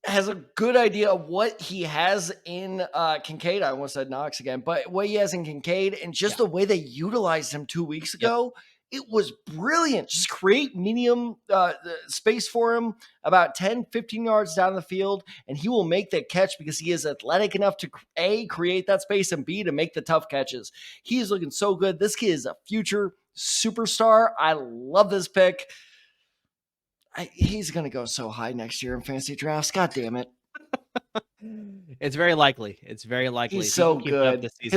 Has a good idea of what he has in Kincaid. I almost said Knox again, but what he has in Kincaid and just the way they utilized him 2 weeks ago It was brilliant. Just create medium space for him about 10, 15 yards down the field, and he will make that catch because he is athletic enough to A, create that space, and B, to make the tough catches. He is looking so good. This kid is a future superstar. I love this pick. He's going to go so high next year in fantasy drafts. God damn it. It's very likely. It's very likely. He's so good. He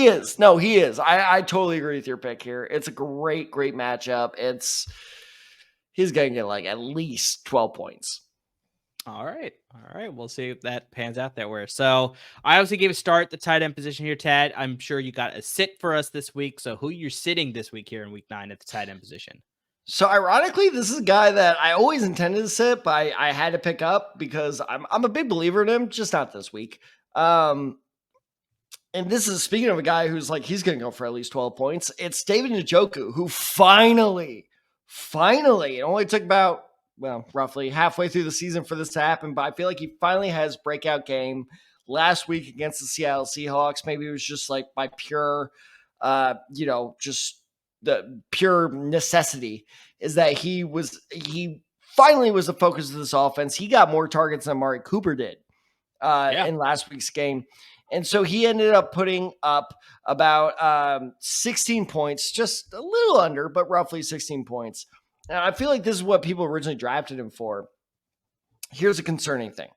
is. No, he is. I totally agree with your pick here. It's a great matchup. He's going to get like at least 12 points. All right. We'll see if that pans out that way. So I obviously gave a start at the tight end position here, Tad. I'm sure you got a sit for us this week. So who you're sitting this week here in week 9 at the tight end position? So ironically, this is a guy that I always intended to sit, but I had to pick up because I'm a big believer in him, just not this week. And this is speaking of a guy who's like, he's going to go for at least 12 points. It's David Njoku, who finally, it only took about, roughly halfway through the season for this to happen, but I feel like he finally has breakout game last week against the Seattle Seahawks. Maybe it was just like by pure, just the pure necessity is that he finally was the focus of this offense. He got more targets than Amari Cooper did in last week's game. And so he ended up putting up about 16 points, just a little under, but roughly 16 points. Now, I feel like this is what people originally drafted him for. Here's a concerning thing.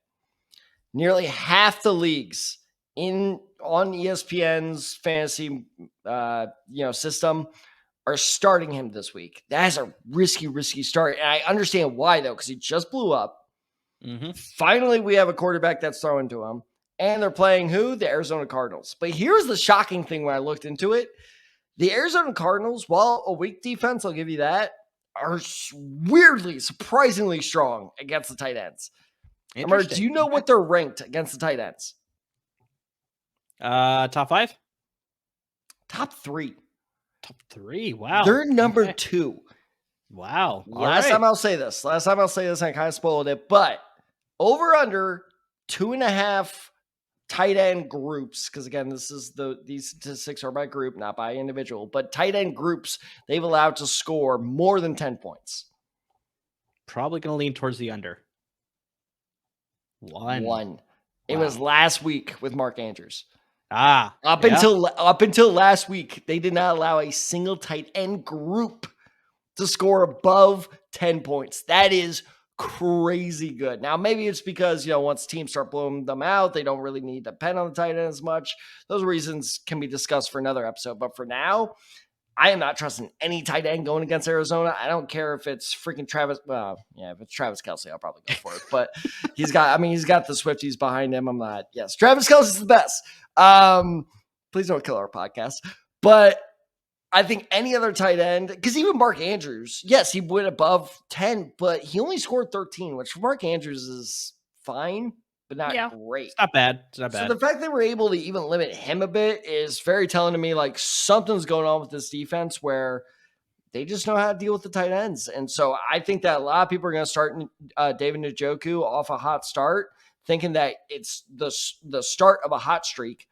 Nearly half the leagues on ESPN's fantasy system are starting him this week. That is a risky start. And I understand why, though, because he just blew up. Mm-hmm. Finally, we have a quarterback that's throwing to him. And they're playing who? The Arizona Cardinals. But here's the shocking thing when I looked into it. The Arizona Cardinals, while a weak defense, I'll give you that, are weirdly, surprisingly strong against the tight ends. Amar, do you know what they're ranked against the tight ends? Top 5? Top 3. Top 3. Wow. They're number 2. Wow. Last time I'll say this, I kind of spoiled it, but over under 2.5 tight end groups, because again, these statistics are by group, not by individual, but tight end groups they've allowed to score more than 10 points. Probably going to lean towards the under. 1. Wow. It was last week with Mark Andrews. Up until last week, they did not allow a single tight end group to score above 10 points. That is crazy good. Now, maybe it's because, once teams start blowing them out, they don't really need to depend on the tight end as much. Those reasons can be discussed for another episode. But for now, I am not trusting any tight end going against Arizona. I don't care if it's freaking Travis. Well, yeah, if it's Travis Kelce, I'll probably go for it. But he's got the Swifties behind him. I'm not. Yes, Travis Kelce's the best. Please don't kill our podcast. But I think any other tight end, because even Mark Andrews, yes, he went above 10, but he only scored 13, which for Mark Andrews is fine, but not great. It's not bad. So the fact that we're able to even limit him a bit is very telling to me, like something's going on with this defense where they just know how to deal with the tight ends. And so I think that a lot of people are going to start David Njoku off a hot start, thinking that it's the start of a hot streak.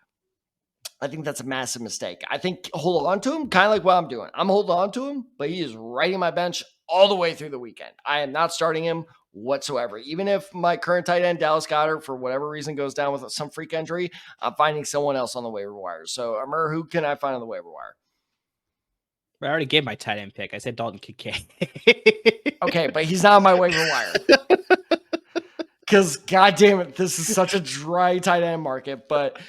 I think that's a massive mistake. I think hold on to him, kind of like what I'm doing. I'm holding on to him, but he is right in my bench all the way through the weekend. I am not starting him whatsoever. Even if my current tight end, Dallas Cowboys, for whatever reason goes down with some freak injury, I'm finding someone else on the waiver wire. So, Amir, who can I find on the waiver wire? I already gave my tight end pick. I said Dalton Kincaid. Okay, but he's not on my waiver wire. Because, God damn it, this is such a dry tight end market. But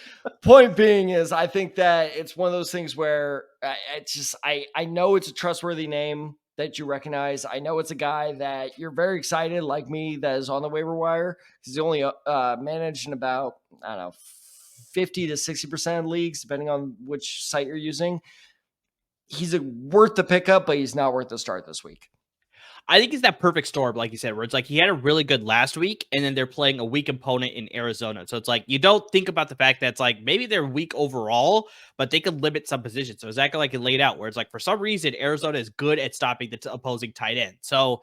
point being is I think that it's one of those things where I know it's a trustworthy name that you recognize. I know it's a guy that you're very excited, like me, that is on the waiver wire. He's only managed in about, 50 to 60% of leagues, depending on which site you're using. He's worth the pickup, but he's not worth the start this week. I think it's that perfect storm, like you said, where it's like he had a really good last week, and then they're playing a weak opponent in Arizona. So it's like you don't think about the fact that it's like maybe they're weak overall, but they can limit some positions. So exactly like it laid out, where it's like for some reason Arizona is good at stopping the opposing tight end. So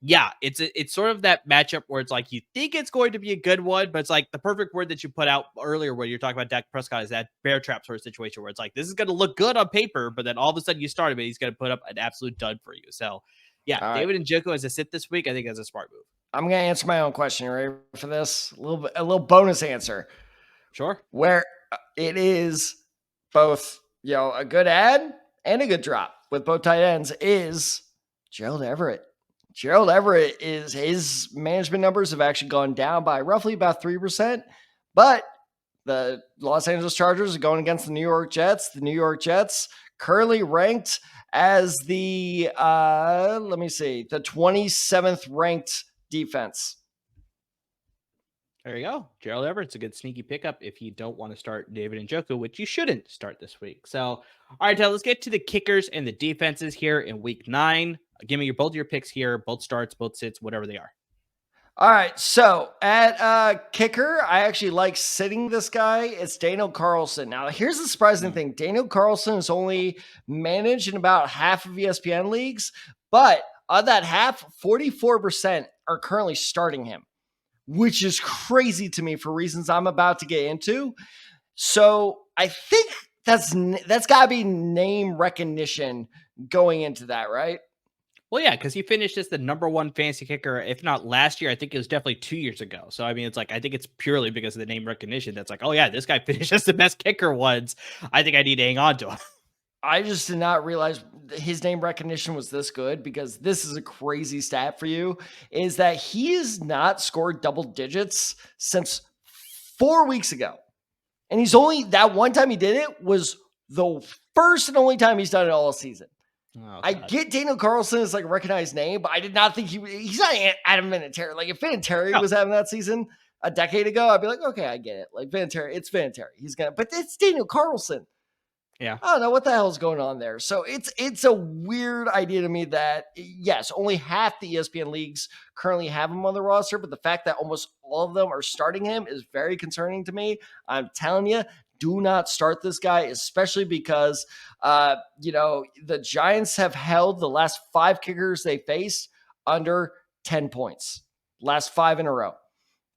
Yeah, it's sort of that matchup where it's like you think it's going to be a good one, but it's like the perfect word that you put out earlier when you're talking about Dak Prescott is that bear trap sort of situation where it's like this is going to look good on paper, but then all of a sudden you start him and he's going to put up an absolute dud for you. So, yeah, All right. David Njoku as a sit this week, I think that's a smart move. I'm going to answer my own question. You ready for this? A little bonus answer. Sure. Where it is both, a good add and a good drop with both tight ends is Gerald Everett. Gerald Everett is his management numbers have actually gone down by roughly about 3%, but the Los Angeles Chargers are going against the New York Jets. The New York Jets currently ranked as the, the 27th ranked defense. There you go. Gerald Everett's a good sneaky pickup if you don't want to start David Njoku, which you shouldn't start this week. So, all right, Ted, let's get to the kickers and the defenses here in week 9. Give me both your picks here, both starts, both sits, whatever they are. All right, so at kicker, I actually like sitting this guy. It's Daniel Carlson. Now, here's the surprising thing. Daniel Carlson is only managed in about half of ESPN leagues, but of that half, 44% are currently starting him, which is crazy to me for reasons I'm about to get into. So I think that's got to be name recognition going into that, right? Well, yeah, because he finished as the number 1 fantasy kicker, if not last year. I think it was definitely 2 years ago. So, I mean, it's like, I think it's purely because of the name recognition. That's like, oh, yeah, this guy finished as the best kicker once. I think I need to hang on to him. I just did not realize his name recognition was this good, because this is a crazy stat for you, is that he has not scored double digits since 4 weeks ago. And he's only, that one time he did it was the first and only time he's done it all season. Oh, I get Daniel Carlson is like a recognized name, but I did not think he's not Adam Vinatieri. Like if Vinatieri was having that season a decade ago, I'd be like, okay, I get it. Like Vinatieri, it's Vinatieri. He's gonna, but it's Daniel Carlson. Yeah. I don't know what the hell is going on there. So it's a weird idea to me that, yes, only half the ESPN leagues currently have him on the roster, but the fact that almost all of them are starting him is very concerning to me. I'm telling you, do not start this guy, especially because, the Giants have held the last 5 kickers they faced under 10 points. Last 5 in a row.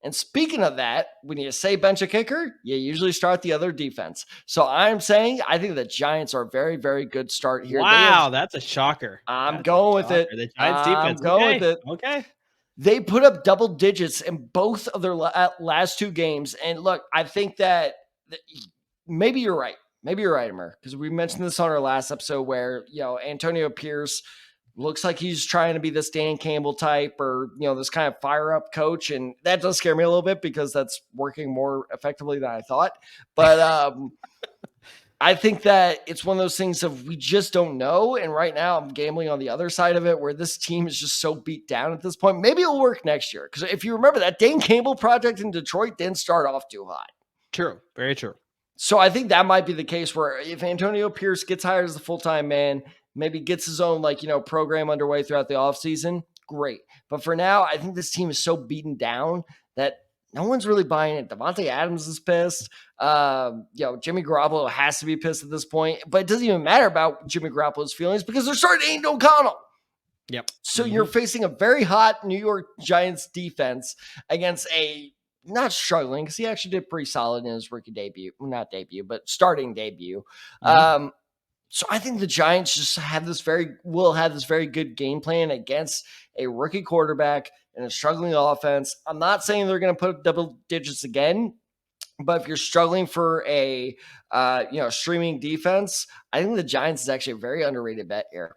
And speaking of that, when you say bench a kicker, you usually start the other defense. So I'm saying I think the Giants are a very, very good start here. Wow, that's a shocker. I'm going with it. The Giants defense. I'm going with it. Okay. They put up double digits in both of their last 2 games. And look, I think that maybe you're right. Maybe you're right, Amir, because we mentioned this on our last episode where, Antonio Pierce looks like he's trying to be this Dan Campbell type or, this kind of fire up coach. And that does scare me a little bit because that's working more effectively than I thought. But I think that it's one of those things of we just don't know. And right now I'm gambling on the other side of it where this team is just so beat down at this point. Maybe it'll work next year. Because if you remember that Dan Campbell project in Detroit didn't start off too hot. True. Very true. So I think that might be the case where if Antonio Pierce gets hired as a full-time man, maybe gets his own program underway throughout the offseason, great. But for now, I think this team is so beaten down that no one's really buying it. Devontae Adams is pissed. Jimmy Garoppolo has to be pissed at this point. But it doesn't even matter about Jimmy Garoppolo's feelings because they're starting Aiden O'Connell. Yep. So you're facing a very hot New York Giants defense against a not struggling, because he actually did pretty solid in his rookie debut. Well, not debut, but starting debut. Mm-hmm. So I think the Giants just will have this very good game plan against a rookie quarterback and a struggling offense. I'm not saying they're going to put up double digits again, but if you're struggling for a streaming defense, I think the Giants is actually a very underrated bet here.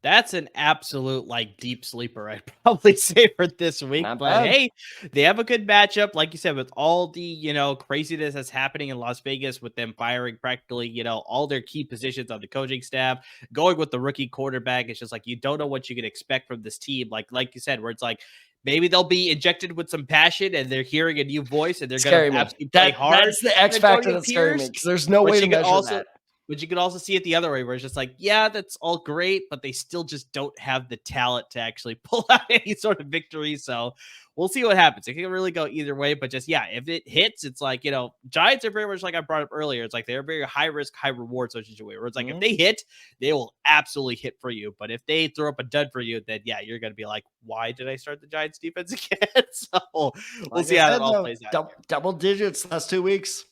That's an absolute deep sleeper, I'd probably say, for this week. Not but bad. Hey, they have a good matchup, like you said, with all the craziness that's happening in Las Vegas with them firing practically all their key positions on the coaching staff, going with the rookie quarterback. It's just you don't know what you can expect from this team. Like you said, where it's maybe they'll be injected with some passion and they're hearing a new voice and they're going to absolutely play hard. That's the X factor that's scaring me because there's no way to measure that. But you could also see it the other way where it's just like, yeah, that's all great, but they still just don't have the talent to actually pull out any sort of victory. So we'll see what happens. It can really go either way, but just, yeah, if it hits, it's like, Giants are very much like I brought up earlier. It's like they're very high risk, high reward situation where it's like, if they hit, they will absolutely hit for you. But if they throw up a dud for you, then yeah, you're going to be like, why did I start the Giants defense again? So we'll see how that all plays out. Double digits last 2 weeks.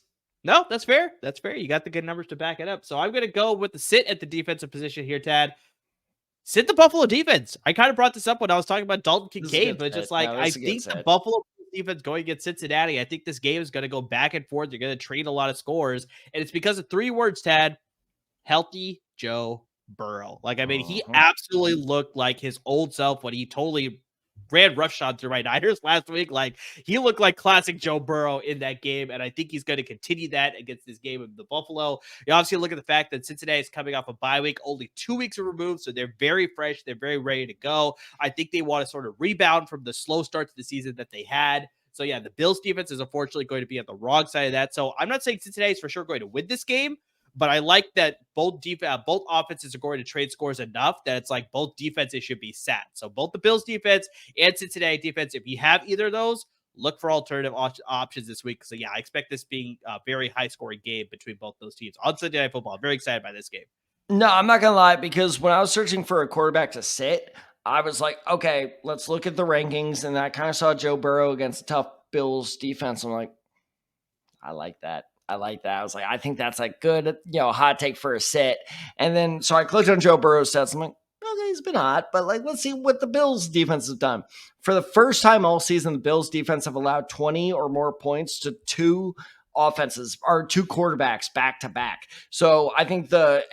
No, that's fair. That's fair. You got the good numbers to back it up. So I'm going to go with the sit at the defensive position here, Tad. Sit the Buffalo defense. I kind of brought this up when I was talking about Dalton Kincaid, but just like, I think the Buffalo defense going against Cincinnati, I think this game is going to go back and forth. You're going to trade a lot of scores. And it's because of 3 words, Tad: healthy Joe Burrow. Like, I mean, he absolutely looked like his old self when he totally ran roughshod through my Niners last week. Like, he looked like classic Joe Burrow in that game, and I think he's going to continue that against this game of the Buffalo. You obviously look at the fact that Cincinnati is coming off a bye week, only 2 weeks removed, so they're very fresh. They're very ready to go. I think they want to sort of rebound from the slow start to the season that they had. So, yeah, the Bills defense is unfortunately going to be on the wrong side of that. So I'm not saying Cincinnati is for sure going to win this game, but I like that both offenses are going to trade scores enough that it's like both defenses should be sat. So both the Bills defense and Cincinnati defense, if you have either of those, look for alternative options this week. So yeah, I expect this being a very high scoring game between both those teams on Sunday Night Football. I'm very excited by this game. No, I'm not going to lie, because when I was searching for a quarterback to sit, I was like, okay, let's look at the rankings. And I kind of saw Joe Burrow against a tough Bills defense. I'm like, I like that. I was like, I think that's a good, hot take for a sit. And then, so I clicked on Joe Burrow's stats. I'm like, okay, he's been hot, but like, let's see what the Bills defense has done. For the first time all season, the Bills defense have allowed 20 or more points to 2 offenses or 2 quarterbacks back to back. So I think the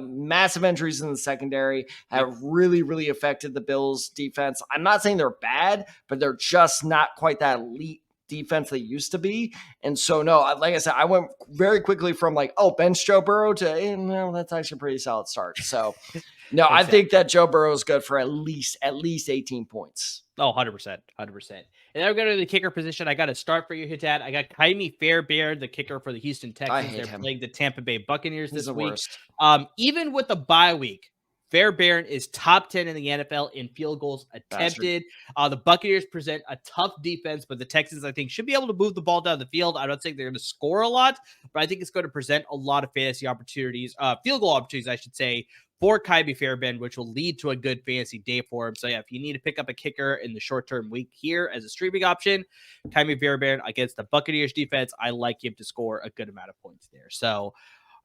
massive injuries in the secondary have really, really affected the Bills defense. I'm not saying they're bad, but they're just not quite that elite defense they used to be. And so, no, like I said, I went very quickly from like, bench Joe Burrow to, no, that's actually a pretty solid start. So, no, exactly. I think that Joe Burrow is good for at least 18 points. Oh, 100%. And then we're going to the kicker position. I got to start for you, Hitat. I got Ka'imi Fairbairn, the kicker for the Houston Texans. They're playing the Tampa Bay Buccaneers this week. Worst. Even with the bye week, Fairbairn is top 10 in the NFL in field goals attempted. The Buccaneers present a tough defense, but the Texans, I think, should be able to move the ball down the field. I don't think they're going to score a lot, but I think it's going to present a lot of fantasy opportunities, field goal opportunities, I should say, for Ka'imi Fairbairn, which will lead to a good fantasy day for him. So, yeah, if you need to pick up a kicker in the short-term week here as a streaming option, Ka'imi Fairbairn against the Buccaneers defense, I like him to score a good amount of points there. So,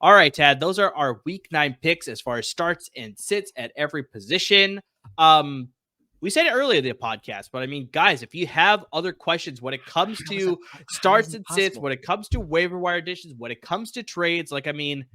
all right, Tad, those are our week 9 picks as far as starts and sits at every position. We said it earlier in the podcast, but I mean, guys, if you have other questions when it comes to starts and sits, when it comes to waiver wire additions, when it comes to trades, like, I mean,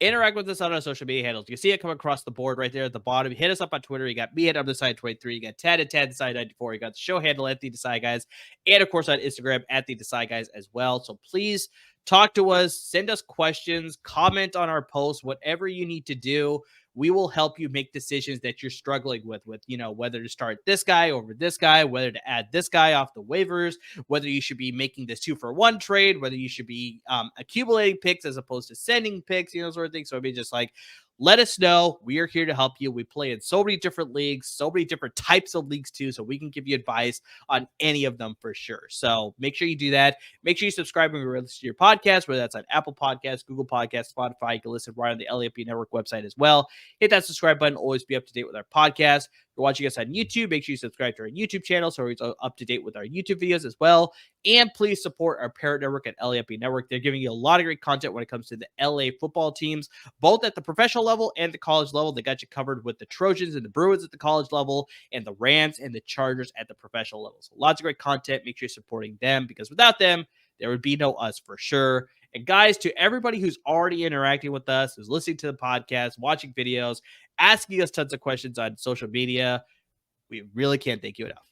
interact with us on our social media handles. You can see it come across the board right there at the bottom. Hit us up on Twitter. You got me at @TheSide23. You got Tad at TadTheSide94. You got the show handle at @TheDecideGuys. And, of course, on Instagram at @TheDecideGuys as well. So please talk to us. Send us questions. Comment on our posts. Whatever you need to do. We will help you make decisions that you're struggling with, whether to start this guy over this guy, whether to add this guy off the waivers, whether you should be making this 2-for-1 trade, whether you should be accumulating picks as opposed to sending picks, sort of thing. So I mean, just like, let us know. We are here to help you. We play in so many different leagues, so many different types of leagues too, so we can give you advice on any of them for sure. So make sure you do that. Make sure you subscribe when we listen to your podcast, whether that's on Apple Podcasts, Google Podcasts, Spotify. You can listen right on the LAFB Network website as well. Hit that subscribe button. Always be up to date with our podcast. If you're watching us on YouTube, make sure you subscribe to our YouTube channel so we're up to date with our YouTube videos as well. And please support our parent network at LAFB Network. They're giving you a lot of great content when it comes to the LA football teams, both at the professional level and the college level. They got you covered with the Trojans and the Bruins at the college level and the Rams and the Chargers at the professional level. So lots of great content. Make sure you're supporting them, because without them, there would be no us for sure. And guys, to everybody who's already interacting with us, who's listening to the podcast, watching videos, asking us tons of questions on social media, we really can't thank you enough.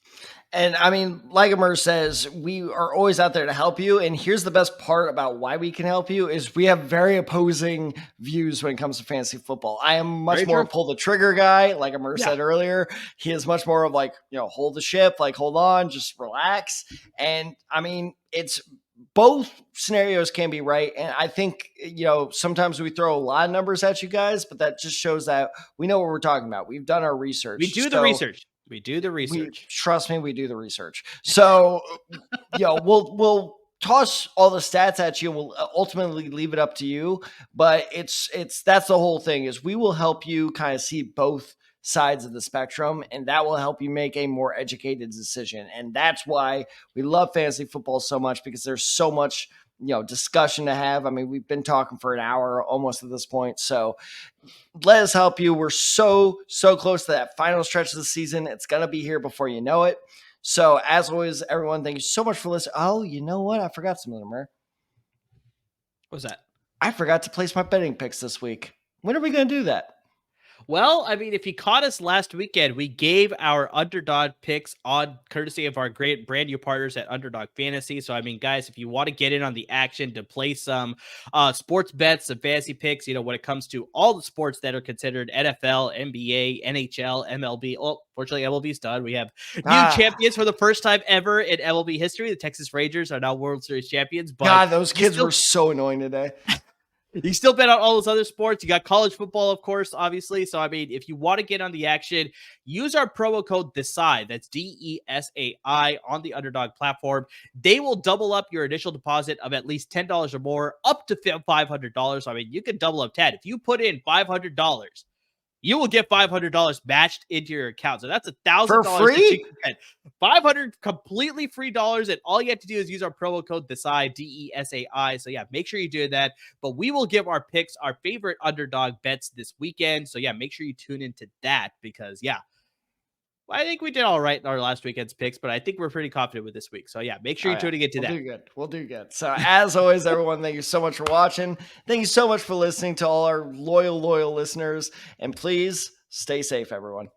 And I mean, like Amir says, we are always out there to help you. And here's the best part about why we can help you is we have very opposing views when it comes to fantasy football. I am much more pull the trigger guy. Like Amir said earlier, he is much more of like, hold the ship, like, hold on, just relax. And I mean, it's both scenarios can be right. And I think, sometimes we throw a lot of numbers at you guys, but that just shows that we know what we're talking about. We've done our research. We do the research. We do the research. Trust me, we do the research. So, we'll toss all the stats at you. We'll ultimately leave it up to you, but that's the whole thing is we will help you kind of see both sides of the spectrum, and that will help you make a more educated decision. And that's why we love fantasy football so much, because there's so much, discussion to have. I mean, we've been talking for an hour almost at this point. So let us help you. We're so close to that final stretch of the season. It's going to be here before you know it. So as always, everyone, thank you so much for listening. Oh, you know what? I forgot something, Mer. What was that? I forgot to place my betting picks this week. When are we going to do that? Well, I mean, if you caught us last weekend, we gave our underdog picks on courtesy of our great brand new partners at Underdog Fantasy. So, I mean, guys, if you want to get in on the action to play some sports bets, some fantasy picks, when it comes to all the sports that are considered NFL, NBA, NHL, MLB. Well, fortunately, MLB's done. We have new champions for the first time ever in MLB history. The Texas Rangers are now World Series champions. But God, those kids were so annoying today. You still bet on all those other sports. You got college football, of course, obviously. So, I mean, if you want to get on the action, use our promo code DESAI. That's DESAI on the Underdog platform. They will double up your initial deposit of at least $10 or more, up to $500. I mean, you can double up 10. If you put in $500, you will get $500 matched into your account. So that's $1,000 for free. $500 completely free dollars, and all you have to do is use our promo code DESAI, DESAI. So yeah, make sure you do that. But we will give our picks, our favorite underdog bets this weekend. So yeah, make sure you tune into that, because yeah, I think we did all right in our last weekend's picks, but I think we're pretty confident with this week. So yeah, make sure you're tuning into that. We'll do good. So as always, everyone, thank you so much for watching. Thank you so much for listening to all our loyal listeners. And please stay safe, everyone.